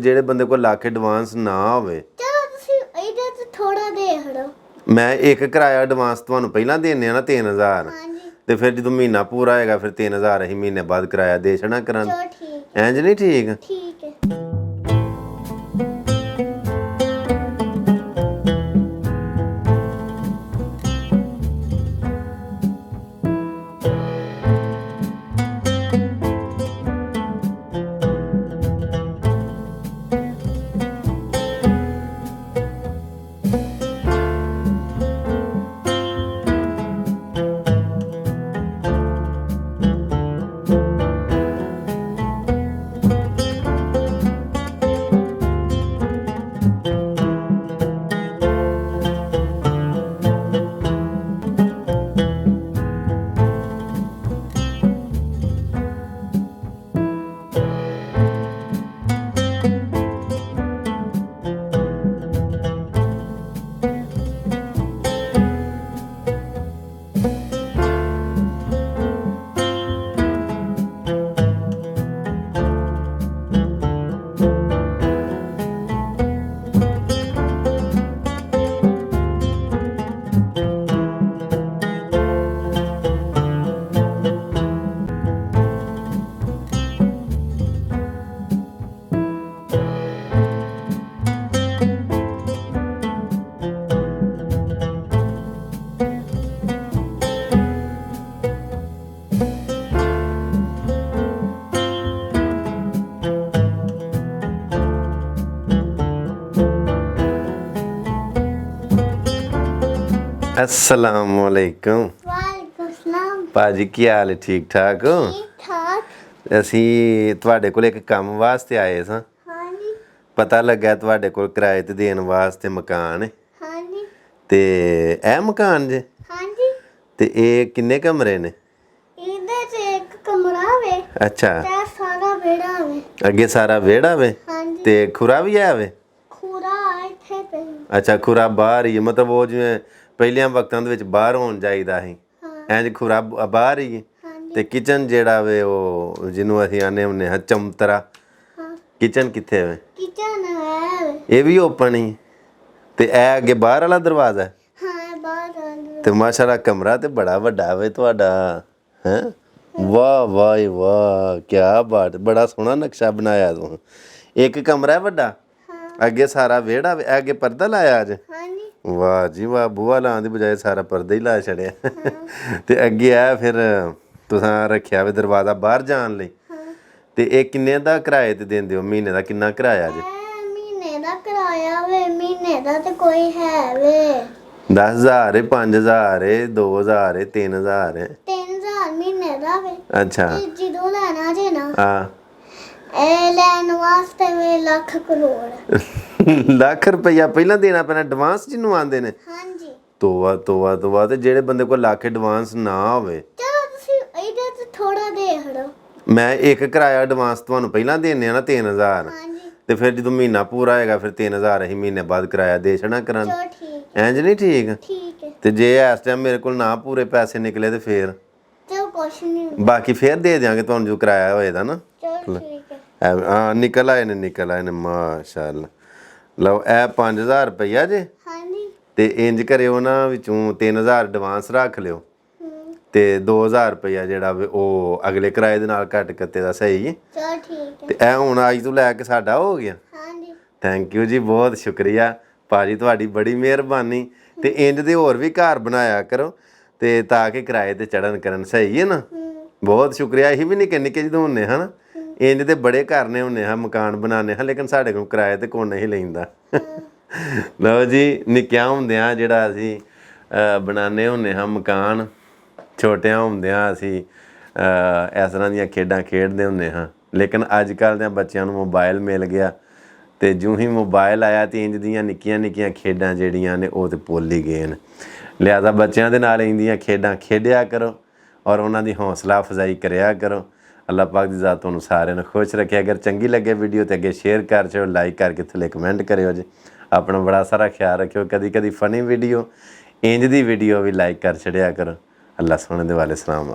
ਜਿਹੜੇ ਬੰਦੇ ਕੋਲ ਲੱਖ ਐਡਵਾਂਸ ਨਾ ਹੋਵੇ, ਚਲੋ ਤੁਸੀਂ ਇਹਦੇ ਤੇ ਥੋੜਾ ਦੇਖ ਲਓ। ਮੈਂ ਇੱਕ ਕਿਰਾਇਆ ਐਡਵਾਂਸ ਤੁਹਾਨੂੰ ਪਹਿਲਾਂ ਦੇਣੇ ਆ ਨਾ 3000, ਹਾਂਜੀ ਤੇ ਫਿਰ ਜਦੋਂ ਮਹੀਨਾ ਪੂਰਾ ਹੋਏਗਾ ਫਿਰ 3000 ਅਸੀਂ ਮਹੀਨੇ ਬਾਅਦ ਕਿਰਾਇਆ ਦੇ ਛਣਾ ਕਰਾਂ। ਚਲੋ ਠੀਕ ਇੰਜ ਨਹੀਂ ਠੀਕ? ਠੀਕ ਹੈ। अस्सलाम वालेकुम। ਵਾਲੇਕੁਮ ਸਲਾਮ। ਭਾਜੀ ਕੀ ਹਾਲ ਹੈ? ਠੀਕ ਠਾਕ ਹੋ? ਠੀਕ ਠਾਕ। ਅਸੀਂ ਤੁਹਾਡੇ ਕੋਲ ਇੱਕ ਕੰਮ ਵਾਸਤੇ ਆਏ ਸਾਂ। ਹਾਂਜੀ ਪਤਾ ਲੱਗਾ ਤੁਹਾਡੇ ਕੋਲ ਕਿਰਾਏ ਤੇ ਦੇਣ ਵਾਸਤੇ ਮਕਾਨ ਹੈ। ਹਾਂਜੀ ਤੇ ਇਹ ਮਕਾਨ ਜੇ? ਹਾਂਜੀ। ਤੇ ਇਹ ਕਿੰਨੇ ਕਮਰੇ ਨੇ? ਇਹਦੇ 'ਚ ਇੱਕ ਕਮਰਾ ਵੇ ਅੱਛਾ, ਤੇ ਸਾਰਾ ਵਿਹੜਾ ਵੇ। ਅੱਗੇ ਸਾਰਾ ਵਿਹੜਾ ਵੇ ਹਾਂਜੀ ਤੇ ਖੁਰਾ ਵੀ ਹੈ ਵੇ? ਖੂਰਾ ਇੱਥੇ ਪਈ। ਅੱਛਾ, ਖੁਰਾ ਬਾਹਰ ਹੀ ਹੈ, ਮਤਲਬ ਉਹ ਜਿਵੇਂ ਪਹਿਲਿਆਂ ਵਕਤਾਂ ਦੇ ਵਿੱਚ ਬਾਹਰ ਹੋਣ ਜਾਈਦਾ ਸੀ, ਹਾਂ ਇੰਜ ਖੁਰਾ ਬਾਹਰ ਹੀ ਹੈ। ਹਾਂਜੀ ਤੇ ਕਿਚਨ ਜਿਹੜਾ ਵੇ ਉਹ ਜਿਹਨੂੰ ਅਸੀਂ ਆਨੇ ਹੁੰਨੇ ਹਾਂ ਚਮਤਰਾ, ਹਾਂ। ਕਿਚਨ ਕਿੱਥੇ ਵੇ? ਕਿਚਨ ਹੈ ਵੇ। ਇਹ ਵੀ ਓਪਨ ਹੀ ਤੇ ਇਹ ਅੱਗੇ ਬਾਹਰ ਵਾਲਾ ਦਰਵਾਜ਼ਾ ਹੈ। ਹਾਂ ਬਾਹਰ ਆਂਦੇ। ਤੇ ਮਾਸ਼ਾਅੱਲਾ ਕਮਰਾ ਤੇ ਬੜਾ ਵੱਡਾ ਵੇ ਤੁਹਾਡਾ, ਹੈ? ਵਾਹ ਵਾਹ ਵਾਹ, ਕੀ ਬਾਤ, ਬੜਾ ਸੋਹਣਾ ਨਕਸ਼ਾ ਬਣਾਇਆ ਤੂੰ। ਇੱਕ ਕਮਰਾ ਹੈ ਵੱਡਾ, ਹਾਂ ਅੱਗੇ ਸਾਰਾ ਵਿਹੜਾ ਵੇ, ਅੱਗੇ ਪਰਦਾ ਲਾਇਆ ਅੱਜ? ਹਾਂਜੀ ਵਾਹ ਜੀ ਵਾਹ, ਬੂਹਾ ਲਾਉਣ ਦੀ ਬਜਾਏ ਸਾਰਾ ਪਰਦਾ ਹੀ ਲਾ ਛੜਿਆ। ਤੇ ਅੱਗੇ ਆ ਫਿਰ ਤੁਸੀਂ ਰੱਖਿਆ ਵੇ ਦਰਵਾਜ਼ਾ ਬਾਹਰ ਜਾਣ ਲਈ। ਹਾਂ। ਤੇ ਇਹ ਕਿੰਨੇ ਦਾ ਕਿਰਾਏ ਤੇ ਦਿੰਦੇ ਹੋ? ਮਹੀਨੇ ਦਾ ਕਿੰਨਾ ਕਿਰਾਇਆ ਜੇ? ਇਹ ਮਹੀਨੇ ਦਾ ਕਿਰਾਇਆ ਵੇ। ਮਹੀਨੇ ਦਾ ਤੇ ਕੋਈ ਹੈ ਵੇ। 10,000 ਹੈ, 5,000 ਹੈ, 2,000 ਹੈ, 3,000 ਹੈ? 3000 ਮਹੀਨੇ ਦਾ ਵੇ। ਅੱਛਾ ਤੇ ਜਦੋਂ ਲੈਣਾ ਜੇ ਨਾ, ਹਾਂ। ਇਹ ਲੈਣ ਵਾਸਤੇ ਵੇ ਲੱਖ ਕਰੋੜ। ਲੱਖ ਰੁਪਈਆ ਪਹਿਲਾਂ ਦੇਣਾ ਪੈਣਾ ਐਡਵਾਂਸ ਜਿਹਨੂੰ ਆਂਦੇ ਨੇ? ਹਾਂਜੀ ਤੋਬਾ ਤੋਬਾ ਤੋਬਾ। ਤੇ ਜਿਹੜੇ ਬੰਦੇ ਕੋਲ ਲੱਖ ਐਡਵਾਂਸ ਨਾ ਹੋਵੇ, ਚਲੋ ਤੁਸੀਂ ਇਹਦੇ ਤੇ ਥੋੜਾ ਦੇਖ ਲਓ। ਮੈਂ ਇੱਕ ਕਿਰਾਇਆ ਐਡਵਾਂਸ ਤੁਹਾਨੂੰ ਪਹਿਲਾਂ ਦੇਣੇ ਆ ਨਾ 3,000, ਹਾਂਜੀ ਤੇ ਫਿਰ ਜਦੋਂ ਮਹੀਨਾ ਪੂਰਾ ਹੋਏਗਾ ਫਿਰ 3,000 ਅਸੀਂ ਮਹੀਨੇ ਬਾਅਦ ਕਿਰਾਇਆ ਦੇ ਛਣਾ ਕਰਾਂ। ਚਲੋ ਠੀਕ ਹੈ। ਇੰਜ ਨਹੀਂ ਠੀਕ? ਠੀਕ ਹੈ। ਤੇ ਜੇ ਇਸ ਟਾਈਮ ਮੇਰੇ ਕੋਲ ਨਾ ਪੂਰੇ ਪੈਸੇ ਨਿਕਲੇ ਤੇ ਫਿਰ? ਚਲੋ ਕੁਛ ਨਹੀਂ। ਬਾਕੀ ਫਿਰ ਦੇ ਦਿਆਂਗੇ ਤੁਹਾਨੂੰ ਜੋ ਕਿਰਾਇਆ ਹੋਏਗਾ ਨਾ। ਚਲੋ ਠੀਕ ਹੈ। ਹਾਂ, ਨਿਕਲ ਆਏ ਨੇ ਮਾਸ਼ਾਅੱਲਾ। ਲਓ ਇਹ 5,000 ਰੁਪਈਆ ਜੇ। ਹਾਂਜੀ ਤੇ ਇੰਜ ਕਰਿਓ ਨਾ, ਵਿੱਚੋਂ 3,000 ਐਡਵਾਂਸ ਰੱਖ ਲਿਓ ਤੇ 2,000 ਰੁਪਈਆ ਜਿਹੜਾ ਵੇ ਉਹ ਅਗਲੇ ਕਿਰਾਏ ਦੇ ਨਾਲ ਕੱਟ ਕੱਤੇ ਦਾ, ਸਹੀ ਹੈ? ਚਲੋ ਠੀਕ ਹੈ। ਤੇ ਇਹ ਹੁਣ ਅੱਜ ਤੋਂ ਲੈ ਕੇ ਸਾਡਾ ਹੋ ਗਿਆ। ਹਾਂਜੀ ਥੈਂਕ ਯੂ ਜੀ, ਬਹੁਤ ਸ਼ੁਕਰੀਆ ਭਾਜੀ, ਤੁਹਾਡੀ ਬੜੀ ਮਿਹਰਬਾਨੀ। ਤੇ ਇੰਜ ਦੇ ਹੋਰ ਵੀ ਘਰ ਬਣਾਇਆ ਕਰੋ ਤੇ ਤਾਂ ਕਿ ਕਿਰਾਏ ਤੇ ਚੜਨ ਕਰਨ, ਸਹੀ ਹੈ ਨਾ? ਬਹੁਤ ਸ਼ੁਕਰੀਆ। ਇਹੀ ਵੀ ਨਿੱਕੇ ਨਿੱਕੇ ਜਦੋਂ ਹੁੰਨੇ ਹਨ ਇੰਜ ਦੇ ਬੜੇ ਘਰ ਨੇ ਹੁੰਨੇ ਹਾਂ, ਮਕਾਨ ਬਣਾਉਂਦੇ ਹਾਂ, ਲੇਕਿਨ ਸਾਡੇ ਕੋਲ ਕਿਰਾਏ ਤੇ ਕੋਈ ਨਹੀਂ ਲੈਂਦਾ। ਲਓ ਜੀ, ਨਿੱਕਿਆਂ ਹੁੰਦਿਆਂ ਜਿਹੜਾ ਅਸੀਂ ਬਣਾਉਂਦੇ ਹੁੰਦੇ ਹਾਂ ਮਕਾਨ, ਛੋਟਿਆਂ ਹੁੰਦਿਆਂ ਅਸੀਂ ਇਸ ਤਰ੍ਹਾਂ ਦੀਆਂ ਖੇਡਾਂ ਖੇਡਦੇ ਹੁੰਦੇ ਹਾਂ। ਲੇਕਿਨ ਅੱਜ ਕੱਲ੍ਹ ਦੇ ਬੱਚਿਆਂ ਨੂੰ ਮੋਬਾਇਲ ਮਿਲ ਗਿਆ ਤੇ ਜਿਉਂ ਹੀ ਮੋਬਾਇਲ ਆਇਆ ਤੇ ਇੰਜ ਦੀਆਂ ਨਿੱਕੀਆਂ ਨਿੱਕੀਆਂ ਖੇਡਾਂ ਜਿਹੜੀਆਂ ਨੇ ਉਹ ਤੇ ਭੁੱਲ ਹੀ ਗਏ ਨੇ। ਲਿਹਾਜ਼ਾ ਬੱਚਿਆਂ ਦੇ ਨਾਲ ਇੰਦੀਆਂ ਖੇਡਾਂ ਖੇਡਿਆ ਕਰੋ ਔਰ ਉਹਨਾਂ ਦੀ ਹੌਸਲਾ ਅਫਜ਼ਾਈ ਕਰਿਆ ਕਰੋ। ਅੱਲਾਹ ਪਾਕ ਦੀ ਜ਼ਾਤ ਤੁਹਾਨੂੰ ਸਾਰਿਆਂ ਨੂੰ ਖੁਸ਼ ਰੱਖੇ। ਅਗਰ ਚੰਗੀ ਲੱਗੇ ਵੀਡੀਓ ਤੇ ਅੱਗੇ ਸ਼ੇਅਰ ਕਰ ਛੱਡੋ, ਲਾਈਕ ਕਰਕੇ ਥੱਲੇ ਕਮੈਂਟ ਕਰਿਓ ਜੀ। ਆਪਣਾ ਬੜਾ ਸਾਰਾ ਖਿਆਲ ਰੱਖਿਓ। ਕਦੀ ਕਦੀ ਫਨੀ ਵੀਡੀਓ, ਇੰਜ ਦੀ ਵੀਡੀਓ ਵੀ ਲਾਈਕ ਕਰ ਛੱਡਿਆ ਕਰੋ। ਅੱਲਾਹ ਸੋਹਣੇ ਦੇ ਵਾਲੇ ਸਲਾਮ।